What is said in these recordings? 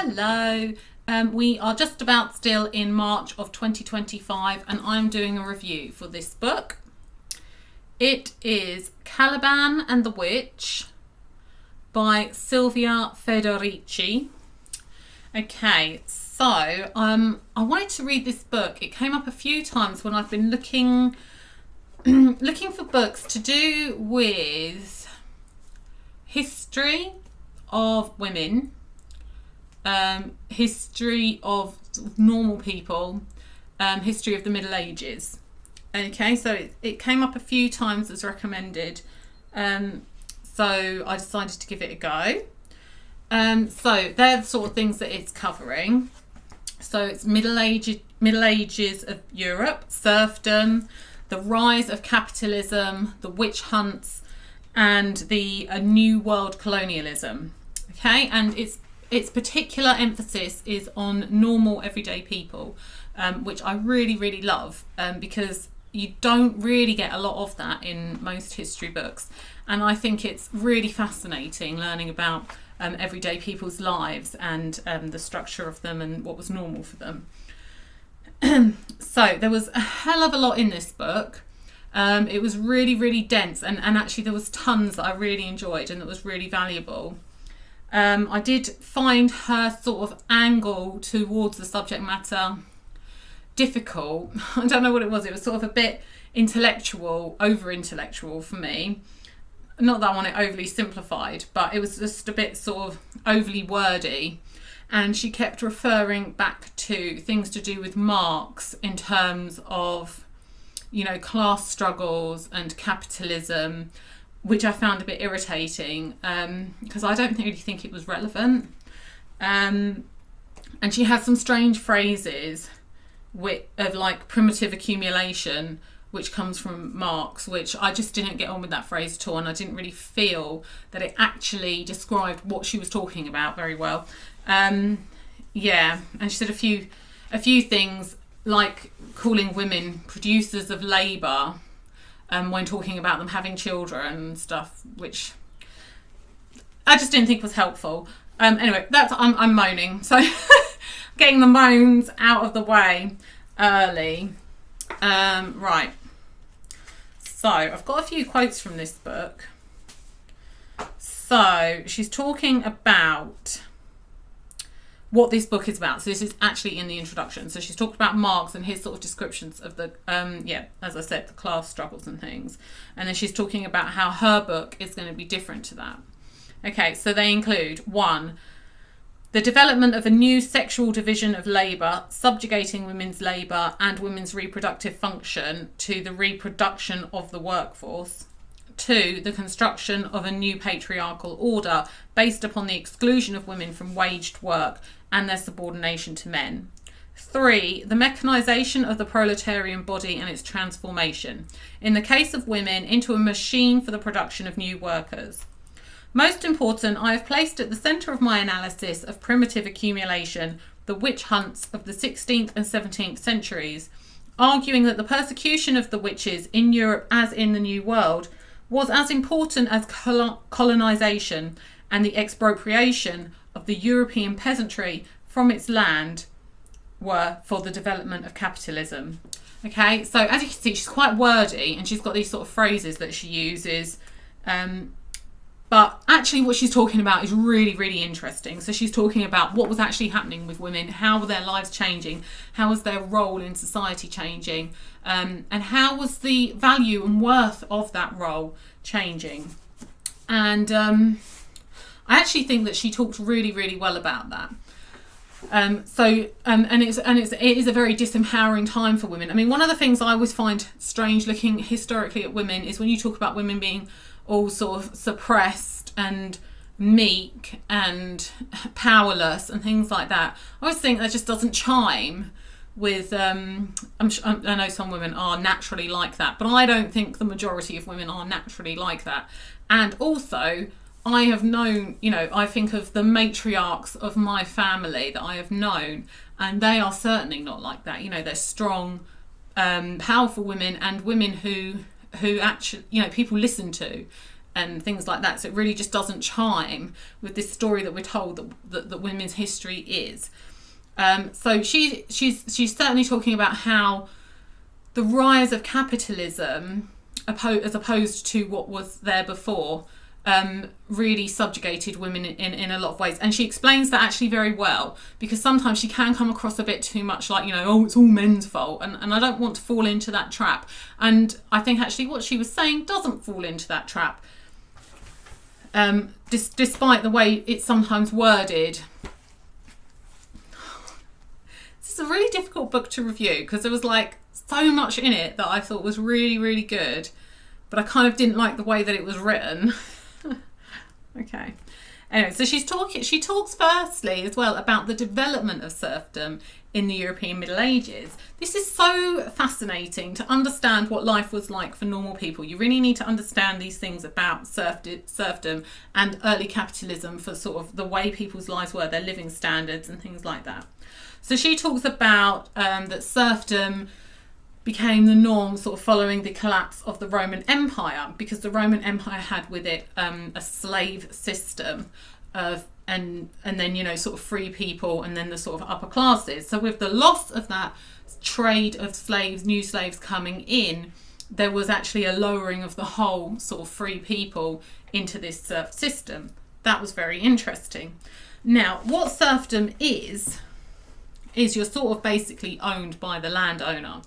Hello. We are just about still in March of 2025 and I'm doing a review for this book. It is Caliban and the Witch by Silvia Federici. Okay, so I wanted to read this book. It came up a few times when I've been looking for books to do with history of women, history of normal people, history of the Middle Ages. Okay, so it came up a few times as recommended, so I decided to give it a go. So they're the sort of things that it's covering. So it's Middle Ages of Europe, serfdom, the rise of capitalism, the witch hunts, and the New World colonialism. Okay, and its particular emphasis is on normal everyday people, which I really love, because you don't really get a lot of that in most history books, and I think it's really fascinating learning about everyday people's lives and the structure of them and what was normal for them. So there was a hell of a lot in this book. It was really dense, and actually there was tons that I really enjoyed and that was really valuable. I did find her sort of angle towards the subject matter difficult. I don't know what it was. It was sort of a bit over intellectual for me. Not that I want it overly simplified, but it was just a bit sort of overly wordy. And she kept referring back to things to do with Marx in terms of, class struggles and capitalism, which I found a bit irritating, because I don't really think it was relevant. And she had some strange phrases of like primitive accumulation, which comes from Marx, which I just didn't get on with that phrase at all, and I didn't really feel that it actually described what she was talking about very well. And she said a few things like calling women producers of labour, when talking about them having children and stuff, which I just didn't think was helpful. Anyway, I'm moaning, so getting the moans out of the way early. Right. So I've got a few quotes from this book. So she's talking about what this book is about. So this is actually in the introduction. So she's talked about Marx and his sort of descriptions of the, as I said, the class struggles and things. And then she's talking about how her book is going to be different to that. Okay, so they include 1, the development of a new sexual division of labour, subjugating women's labour and women's reproductive function to the reproduction of the workforce. 2, the construction of a new patriarchal order based upon the exclusion of women from waged work and their subordination to men. 3, the mechanisation of the proletarian body and its transformation, in the case of women, into a machine for the production of new workers. Most important, I have placed at the centre of my analysis of primitive accumulation the witch hunts of the 16th and 17th centuries, arguing that the persecution of the witches in Europe as in the New World was as important as colonisation and the expropriation of the European peasantry from its land were for the development of capitalism. Okay, so as you can see, she's quite wordy and she's got these sort of phrases that she uses. But actually what she's talking about is really interesting. So she's talking about what was actually happening with women, how were their lives changing, how was their role in society changing, and how was the value and worth of that role changing. And I actually think that she talked really well about that. It is a very disempowering time for women. I mean, one of the things I always find strange looking historically at women is when you talk about women being all sort of suppressed and meek and powerless and things like that. I always think that just doesn't chime with, I know some women are naturally like that, but I don't think the majority of women are naturally like that. And also, I have known, I think of the matriarchs of my family that I have known, and they are certainly not like that. They're strong, powerful women, and women who actually, people listen to. and things like that. So it really just doesn't chime with this story that we're told that women's history is. So she's certainly talking about how the rise of capitalism, as opposed to what was there before, really subjugated women in a lot of ways. And she explains that actually very well, because sometimes she can come across a bit too much like, oh, it's all men's fault. And I don't want to fall into that trap. And I think actually what she was saying doesn't fall into that trap, despite the way it's sometimes worded. This is a really difficult book to review, because there was like so much in it that I thought was really, really good, but I kind of didn't like the way that it was written. Okay. Anyway, so she talks firstly as well about the development of serfdom in the European Middle Ages. This is so fascinating to understand what life was like for normal people. You really need to understand these things about serfdom and early capitalism for sort of the way people's lives were, their living standards and things like that. So she talks about that serfdom became the norm sort of following the collapse of the Roman Empire, because the Roman Empire had with it a slave system and then sort of free people and then the sort of upper classes. So with the loss of that trade of slaves, new slaves coming in, there was actually a lowering of the whole sort of free people into this serf system. That was very interesting. Now, what serfdom is you're sort of basically owned by the landowner,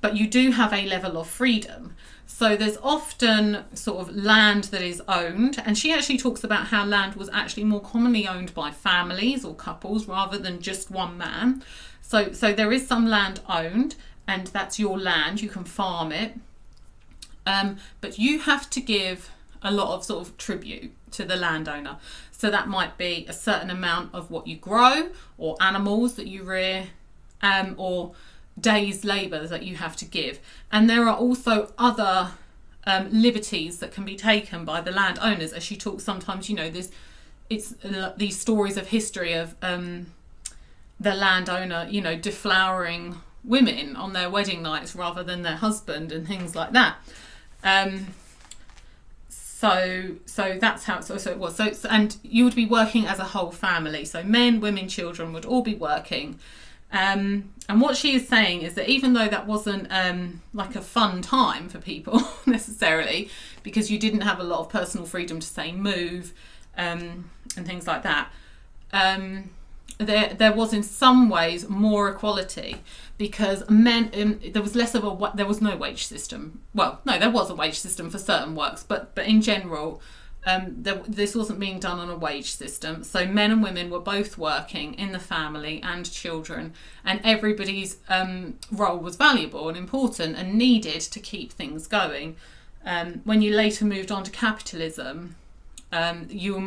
but you do have a level of freedom. So there's often sort of land that is owned, and she actually talks about how land was actually more commonly owned by families or couples rather than just one man. So there is some land owned, and that's your land, you can farm it, but you have to give a lot of sort of tribute to the landowner. So that might be a certain amount of what you grow, or animals that you rear, or days' labour that you have to give. And there are also other liberties that can be taken by the landowners, as she talks sometimes, it's these stories of history of the landowner, deflowering women on their wedding nights rather than their husband and things like that. So that's how it was. So and you would be working as a whole family. So men, women, children would all be working. And what she is saying is that even though that wasn't like a fun time for people necessarily, because you didn't have a lot of personal freedom to say move and things like that, there was in some ways more equality, because men, there was no wage system. Well, no, there was a wage system for certain works, but in general, this wasn't being done on a wage system. So men and women were both working in the family and children, and everybody's role was valuable and important and needed to keep things going. When you later moved on to capitalism, you were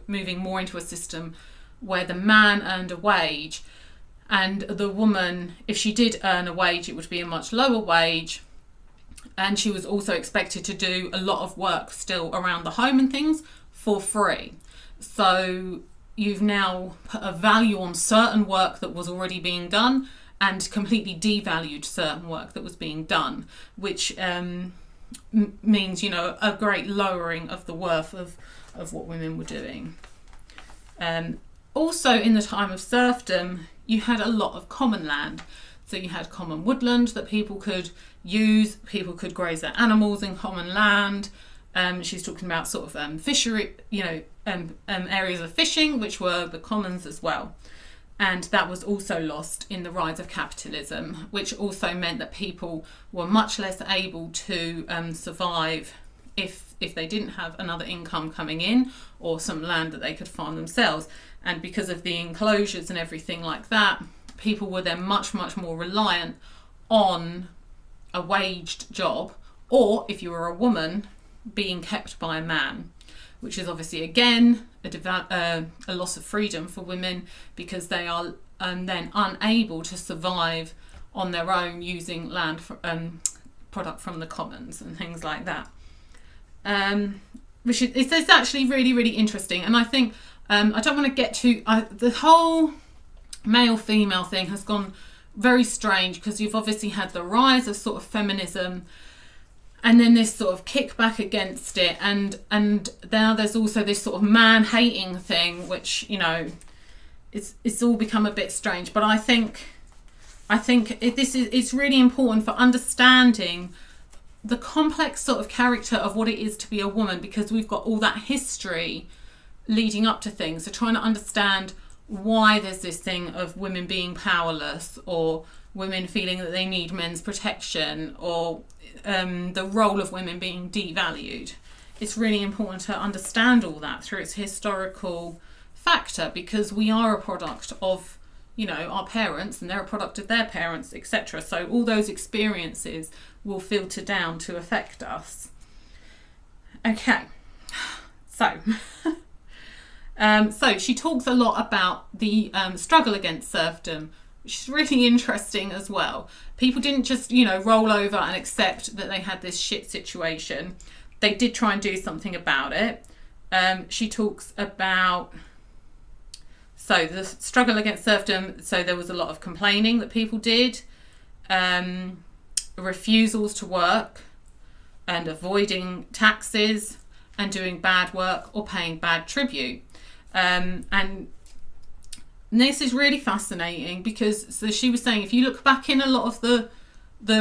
moving more into a system where the man earned a wage, and the woman, if she did earn a wage, it would be a much lower wage. And she was also expected to do a lot of work still around the home and things for free. So you've now put a value on certain work that was already being done and completely devalued certain work that was being done, which means, a great lowering of the worth of what women were doing. Also, in the time of serfdom, you had a lot of common land. So you had common woodland that people could use, people could graze their animals in common land. She's talking about sort of fishery, areas of fishing, which were the commons as well. And that was also lost in the rise of capitalism, which also meant that people were much less able to survive if they didn't have another income coming in or some land that they could farm themselves. And because of the enclosures and everything like that, people were then much, much more reliant on a waged job, or if you were a woman, being kept by a man, which is obviously again a loss of freedom for women, because they are then unable to survive on their own using land product from the commons and things like that. It's actually really, really interesting, and I think I don't want to get to the whole male-female thing has gone very strange, because you've obviously had the rise of sort of feminism, and then this sort of kickback against it, and now there's also this sort of man-hating thing, which, you know, it's all become a bit strange. But I think it's really important for understanding the complex sort of character of what it is to be a woman, because we've got all that history leading up to things. So trying to understand why there's this thing of women being powerless, or women feeling that they need men's protection, or the role of women being devalued. It's really important to understand all that through its historical factor, because we are a product of, you know, our parents, and they're a product of their parents, etc. So all those experiences will filter down to affect us. Okay, so so she talks a lot about the struggle against serfdom, which is really interesting as well. People didn't just, you know, roll over and accept that they had this shit situation. They did try and do something about it. She talks about, so the struggle against serfdom, so there was a lot of complaining that people did, refusals to work, and avoiding taxes, and doing bad work or paying bad tribute. And this is really fascinating, because so she was saying, if you look back in a lot of the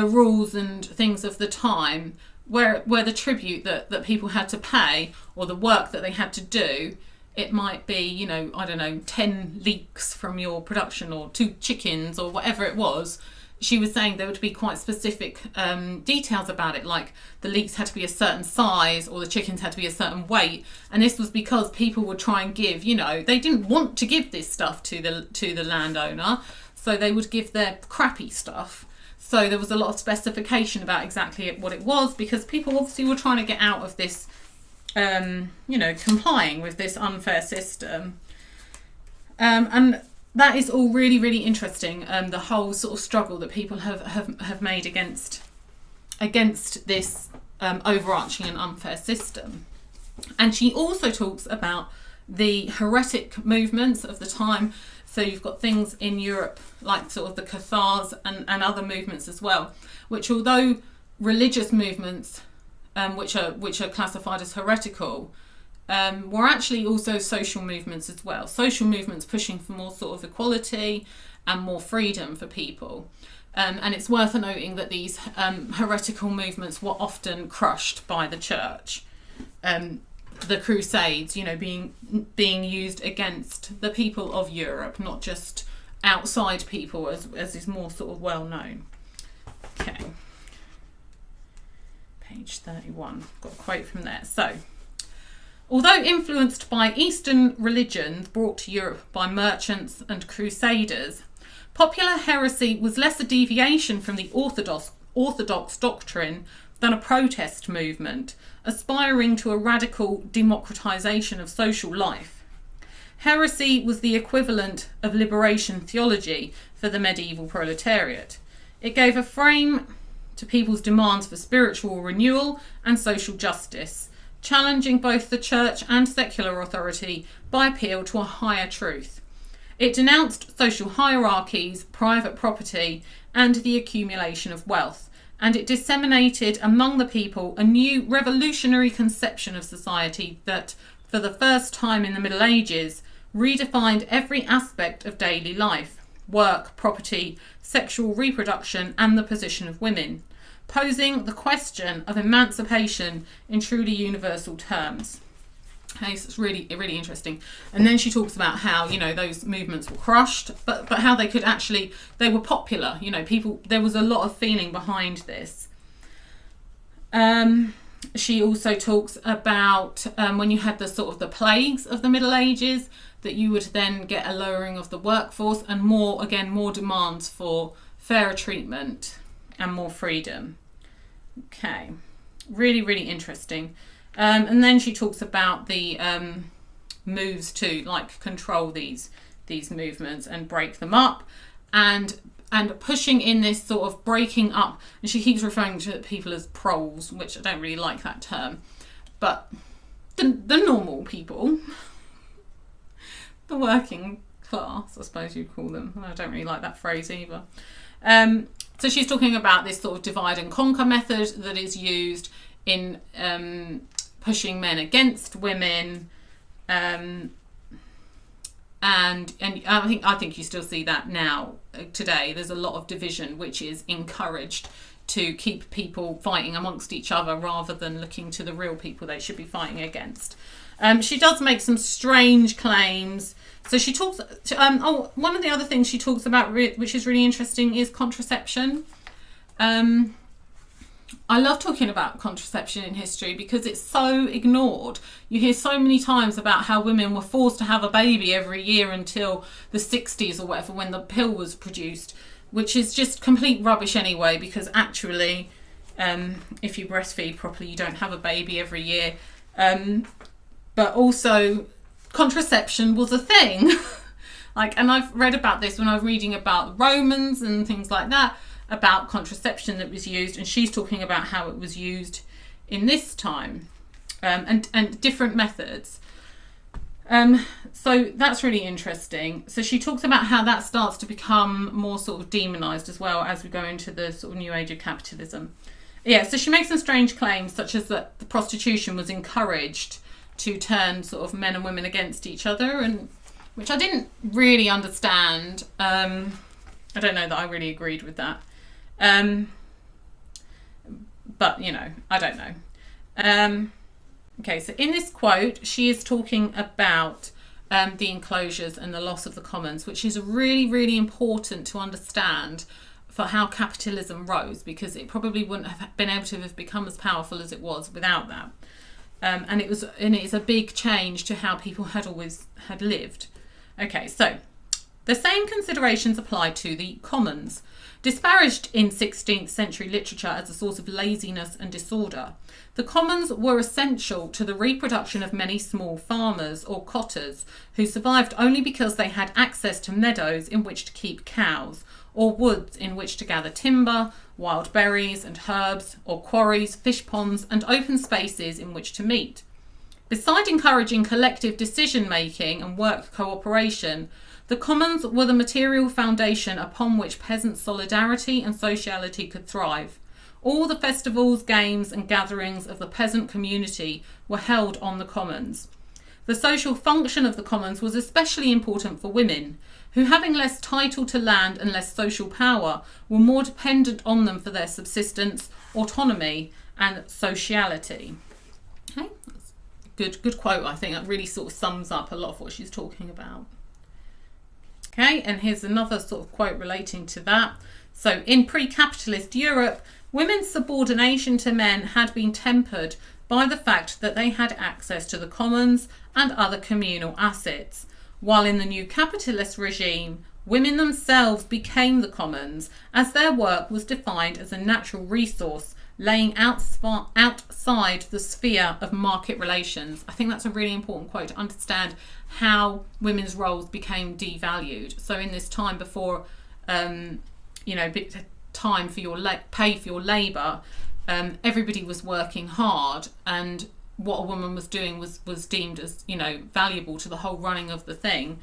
rules and things of the time, where the tribute that people had to pay, or the work that they had to do, it might be, you know, I don't know, 10 leeks from your production, or 2 chickens, or whatever it was. She was saying there would be quite specific details about it, like the leeks had to be a certain size, or the chickens had to be a certain weight. And this was because people would try and give, you know, they didn't want to give this stuff to the landowner, so they would give their crappy stuff. So there was a lot of specification about exactly what it was, because people obviously were trying to get out of this, you know, complying with this unfair system. And that is all really, really interesting. The whole sort of struggle that people have made against this overarching and unfair system. And she also talks about the heretic movements of the time. So you've got things in Europe like sort of the Cathars and other movements as well, which, although religious movements, which are classified as heretical, were actually also social movements as well. Social movements pushing for more sort of equality and more freedom for people. And it's worth noting that these heretical movements were often crushed by the church. The Crusades, you know, being used against the people of Europe, not just outside people, as is more sort of well known. Okay. Page 31. Got a quote from there. So, although influenced by Eastern religions brought to Europe by merchants and crusaders, popular heresy was less a deviation from the orthodox doctrine than a protest movement, aspiring to a radical democratization of social life. Heresy was the equivalent of liberation theology for the medieval proletariat. It gave a frame to people's demands for spiritual renewal and social justice, challenging both the church and secular authority by appeal to a higher truth. It denounced social hierarchies, private property, and the accumulation of wealth, and it disseminated among the people a new revolutionary conception of society that, for the first time in the Middle Ages, redefined every aspect of daily life: work, property, sexual reproduction, and the position of women, posing the question of emancipation in truly universal terms. Okay, so it's really, really interesting. And then she talks about how, you know, those movements were crushed, but how they could actually, they were popular, you know, people, there was a lot of feeling behind this. She also talks about when you had the sort of the plagues of the Middle Ages, that you would then get a lowering of the workforce and more demands for fairer treatment and more freedom. Okay, really, really interesting. And then she talks about the moves to like control these movements and break them up, and pushing in this sort of breaking up. And she keeps referring to people as proles, which I don't really like that term, but the normal people, the working class, I suppose you'd call them. I don't really like that phrase either. So she's talking about this sort of divide and conquer method that is used in pushing men against women, and I think you still see that now today. There's a lot of division which is encouraged to keep people fighting amongst each other rather than looking to the real people they should be fighting against. She does make some strange claims. So she talks. One of the other things she talks about, which is really interesting, is contraception. I love talking about contraception in history because it's so ignored. You hear so many times about how women were forced to have a baby every year until the 60s or whatever, when the pill was produced, which is just complete rubbish anyway, because actually, if you breastfeed properly, you don't have a baby every year. But also, contraception was a thing. And I've read about this when I was reading about Romans and things like that, about contraception that was used, and she's talking about how it was used in this time, and different methods. So that's really interesting. So she talks about how that starts to become more sort of demonized as well as we go into the sort of new age of capitalism. Yeah, so she makes some strange claims, such as that the prostitution was encouraged to turn sort of men and women against each other, and which I didn't really understand. I don't know that I really agreed with that. But, I don't know. Okay, so in this quote, she is talking about the enclosures and the loss of the commons, which is really, really important to understand for how capitalism rose, because it probably wouldn't have been able to have become as powerful as it was without that. And it's a big change to how people had always lived. Okay, so the same considerations apply to the commons. Disparaged in 16th century literature as a source of laziness and disorder, the commons were essential to the reproduction of many small farmers or cotters who survived only because they had access to meadows in which to keep cows, or woods in which to gather timber, wild berries and herbs, or quarries, fish ponds, and open spaces in which to meet. Besides encouraging collective decision-making and work cooperation, the commons were the material foundation upon which peasant solidarity and sociality could thrive. All the festivals, games, and gatherings of the peasant community were held on the commons. The social function of the commons was especially important for women, who, having less title to land and less social power, were more dependent on them for their subsistence, autonomy, and sociality. Okay, that's good quote. I think that really sort of sums up a lot of what she's talking about. Okay, and here's another sort of quote relating to that. So, in pre-capitalist Europe, women's subordination to men had been tempered by the fact that they had access to the commons and other communal assets, while in the new capitalist regime, women themselves became the commons, as their work was defined as a natural resource laying outside the sphere of market relations. I think that's a really important quote to understand how women's roles became devalued. So in this time before, time for your pay for your labour, everybody was working hard, and what a woman was doing was deemed as, valuable to the whole running of the thing.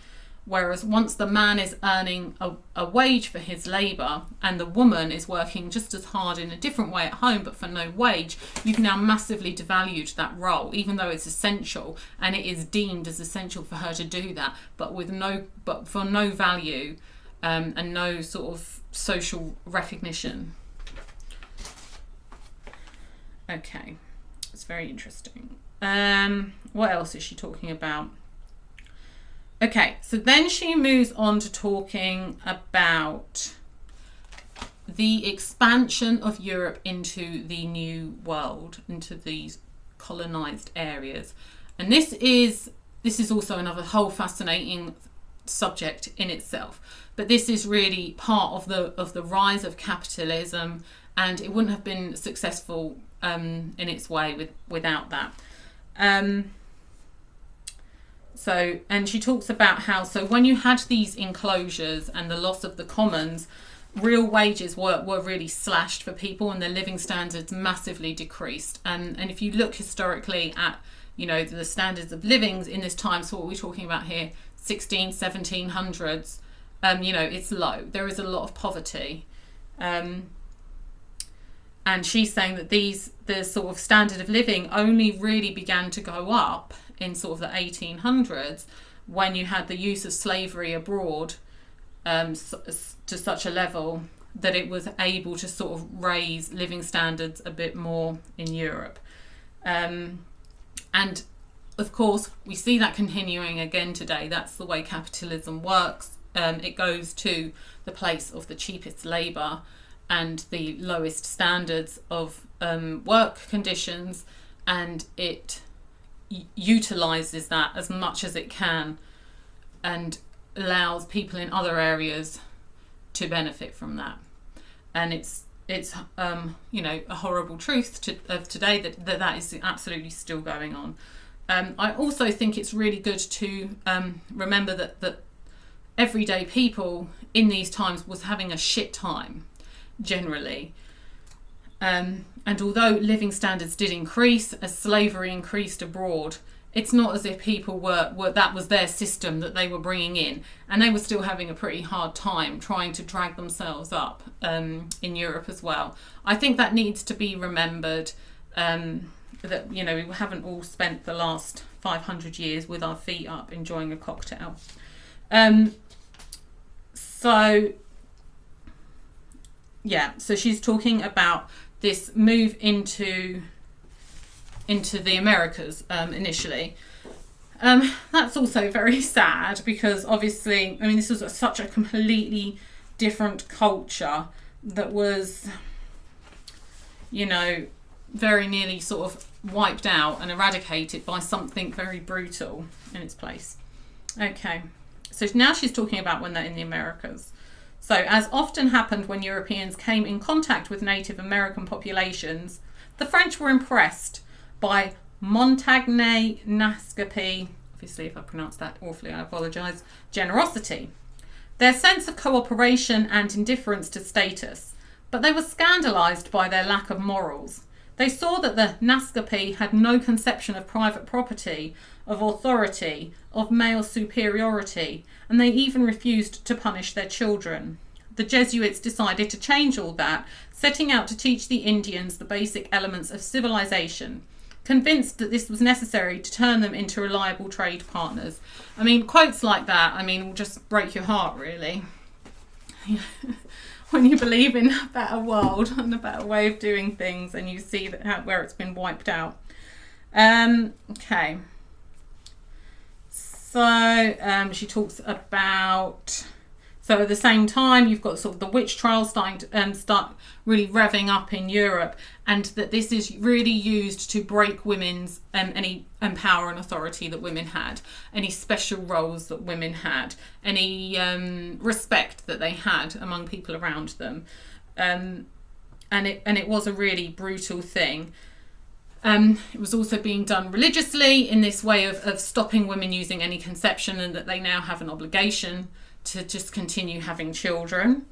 Whereas once the man is earning a wage for his labour and the woman is working just as hard in a different way at home but for no wage, you've now massively devalued that role, even though it's essential, and it is deemed as essential for her to do that, but for no value, and no sort of social recognition. Okay, it's very interesting. What else is she talking about? Okay, so then she moves on to talking about the expansion of Europe into the New World, into these colonised areas. And this is also another whole fascinating subject in itself. But this is really part of the rise of capitalism, and it wouldn't have been successful in its way without that. And she talks about how, so when you had these enclosures and the loss of the commons, real wages were really slashed for people, and their living standards massively decreased. And if you look historically at, the standards of living in this time, so what we're talking about here, 1700s, it's low. There is a lot of poverty. And she's saying that the sort of standard of living only really began to go up in sort of the 1800s, when you had the use of slavery abroad to such a level that it was able to sort of raise living standards a bit more in Europe. And of course, we see that continuing again today. That's the way capitalism works. It goes to the place of the cheapest labour and the lowest standards of work conditions, and it utilises that as much as it can and allows people in other areas to benefit from that. And it's a horrible truth of today that is absolutely still going on. I also think it's really good to remember that everyday people in these times was having a shit time generally. And although living standards did increase as slavery increased abroad, it's not as if people were that was their system that they were bringing in, and they were still having a pretty hard time trying to drag themselves up in Europe as well. I think that needs to be remembered, that we haven't all spent the last 500 years with our feet up enjoying a cocktail. So she's talking about this move into the Americas initially. That's also very sad, because obviously, this was such a completely different culture that was, very nearly sort of wiped out and eradicated by something very brutal in its place. Okay, so now she's talking about when they're in the Americas. So, as often happened when Europeans came in contact with Native American populations, the French were impressed by Montagnais-Nascapi, obviously if I pronounced that awfully I apologise, generosity, their sense of cooperation and indifference to status, but they were scandalised by their lack of morals. They saw that the Nascapi had no conception of private property, of authority, of male superiority, and they even refused to punish their children. The Jesuits decided to change all that, setting out to teach the Indians the basic elements of civilization, convinced that this was necessary to turn them into reliable trade partners. Quotes like that, will just break your heart, really. When you believe in a better world and a better way of doing things, and you see that where it's been wiped out. Okay. So she talks about. So at the same time, you've got sort of the witch trials starting to start really revving up in Europe, and that this is really used to break women's any power and authority that women had, any special roles that women had, any respect that they had among people around them, and it was a really brutal thing. It was also being done religiously in this way of stopping women using any conception, and that they now have an obligation to just continue having children.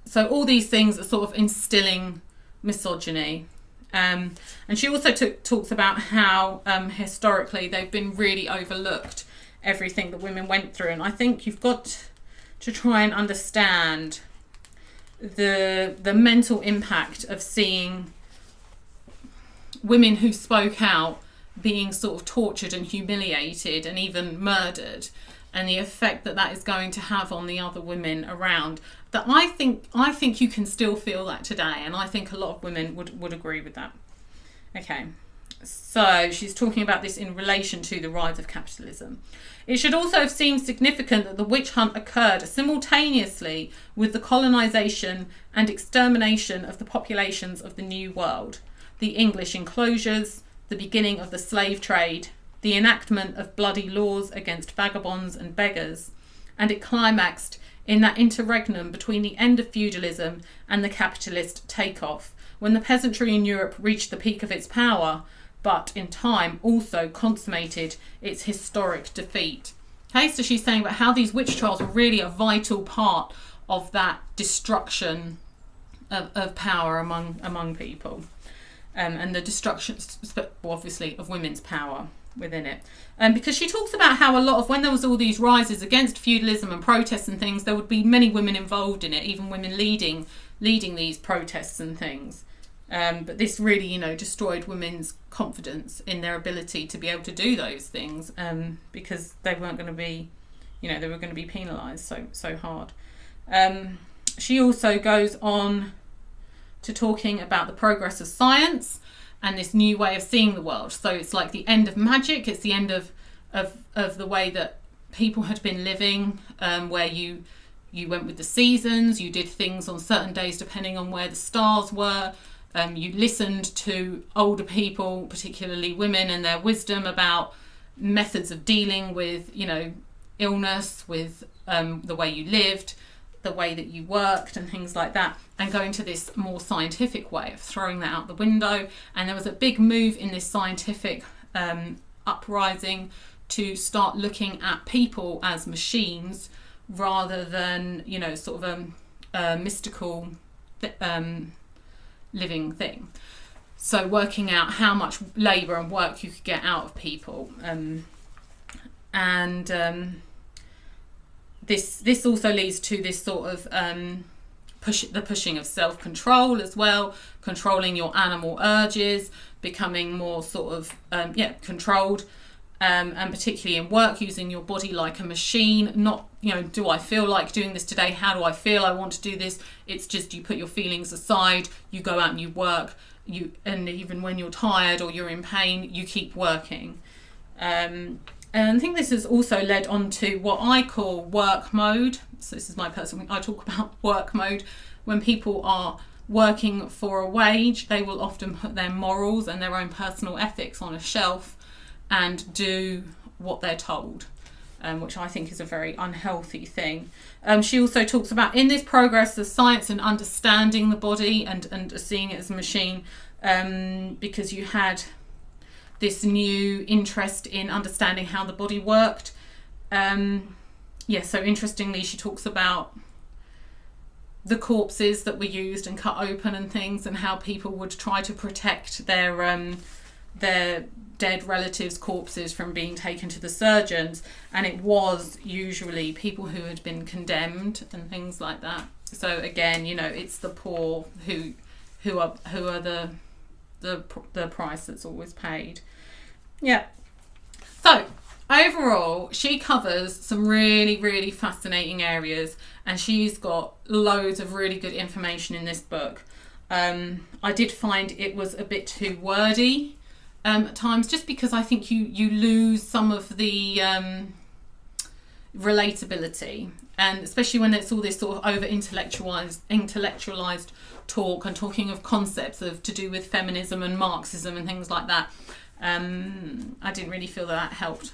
So all these things are sort of instilling misogyny. And she also talks about how historically they've been really overlooked, everything that women went through. And I think you've got to try and understand the mental impact of seeing women who spoke out being sort of tortured and humiliated and even murdered, and the effect that is going to have on the other women around. That I think you can still feel that today, and I think a lot of women would agree with that. Okay, so she's talking about this in relation to the rise of capitalism. It should also have seemed significant that the witch hunt occurred simultaneously with the colonisation and extermination of the populations of the New World, the English enclosures, the beginning of the slave trade, the enactment of bloody laws against vagabonds and beggars, and it climaxed in that interregnum between the end of feudalism and the capitalist takeoff, when the peasantry in Europe reached the peak of its power, but in time also consummated its historic defeat. Okay, so she's saying about how these witch trials were really a vital part of that destruction of power among people, and the destruction, obviously, of women's power. within it. Because she talks about how a lot of, when there was all these rises against feudalism and protests and things, there would be many women involved in it, even women leading these protests and things. But this really, you know, destroyed women's confidence in their ability to be able to do those things, because they weren't going to be, you know, they were going to be penalised so hard. She also goes on to talking about the progress of science and this new way of seeing the world. So it's like the end of magic. It's the end of the way that people had been living, where you went with the seasons, you did things on certain days depending on where the stars were. You listened to older people, particularly women, and their wisdom about methods of dealing with, you know, illness, with the way you lived, the way that you worked and things like that, and going to this more scientific way of throwing that out the window. And there was a big move in this scientific uprising to start looking at people as machines rather than, you know, sort of a mystical living thing. So working out how much labour and work you could get out of people, this also leads to this sort of pushing of self-control as well, controlling your animal urges, becoming more sort of controlled, and particularly in work, using your body like a machine. Not, you know, do I feel like doing this today? How do I feel? I want to do this. It's just you put your feelings aside, you go out and you work, and even when you're tired or you're in pain, you keep working. And I think this has also led on to what I call work mode. So this is my personal thing. I talk about work mode. When people are working for a wage, they will often put their morals and their own personal ethics on a shelf and do what they're told, which I think is a very unhealthy thing. She also talks about, in this progress of science and understanding the body and seeing it as a machine, because you had this new interest in understanding how the body worked. So interestingly, she talks about the corpses that were used and cut open and things, and how people would try to protect their dead relatives' corpses from being taken to the surgeons, and it was usually people who had been condemned and things like that. So again, you know, it's the poor who are the price that's always paid. Yeah. So overall, she covers some really, really fascinating areas, and she's got loads of really good information in this book. I did find it was a bit too wordy at times, just because I think you lose some of the relatability, and especially when it's all this sort of over intellectualized talk and talking of concepts of to do with feminism and Marxism and things like that. I didn't really feel that helped.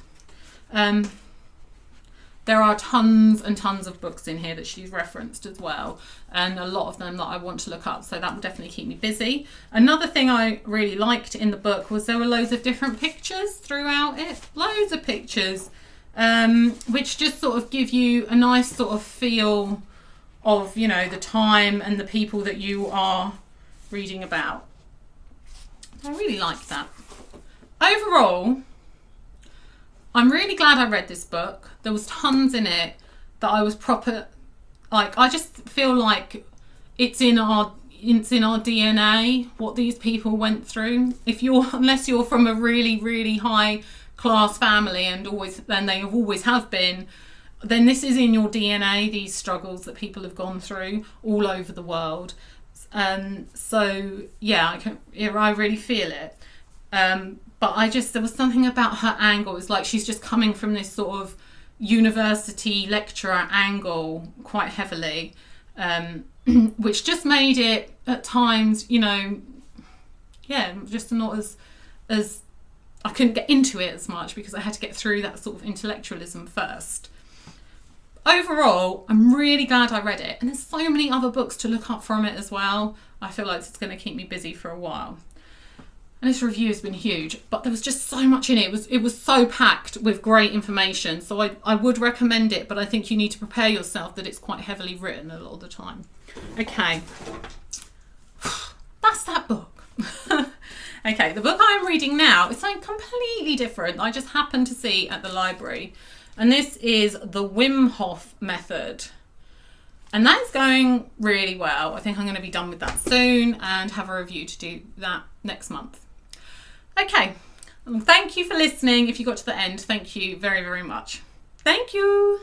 There are tons and tons of books in here that she's referenced as well, and a lot of them that I want to look up, so that will definitely keep me busy. Another thing I really liked in the book was there were loads of different pictures throughout it, loads of pictures, which just sort of give you a nice sort of feel of, you know, the time and the people that you are reading about. I really liked that. Overall, I'm really glad I read this book. There was tons in it that I was I just feel like it's in our DNA, what these people went through. Unless you're from a really, really high class family and they always have been, then this is in your DNA, these struggles that people have gone through all over the world. So yeah, I really feel it. But there was something about her angle. It's like she's just coming from this sort of university lecturer angle quite heavily, which just made it at times, you know, just not as I couldn't get into it as much because I had to get through that sort of intellectualism first. Overall, I'm really glad I read it, and there's so many other books to look up from it as well. I feel like it's going to keep me busy for a while. And this review has been huge, but there was just so much in it. It was so packed with great information. So I would recommend it, but I think you need to prepare yourself that it's quite heavily written a lot of the time. Okay, that's that book. Okay, the book I'm reading now is something completely different I just happened to see at the library. And this is the Wim Hof method. And that's going really well. I think I'm going to be done with that soon and have a review to do that next month. Okay, thank you for listening. If you got to the end, thank you very, very much. Thank you.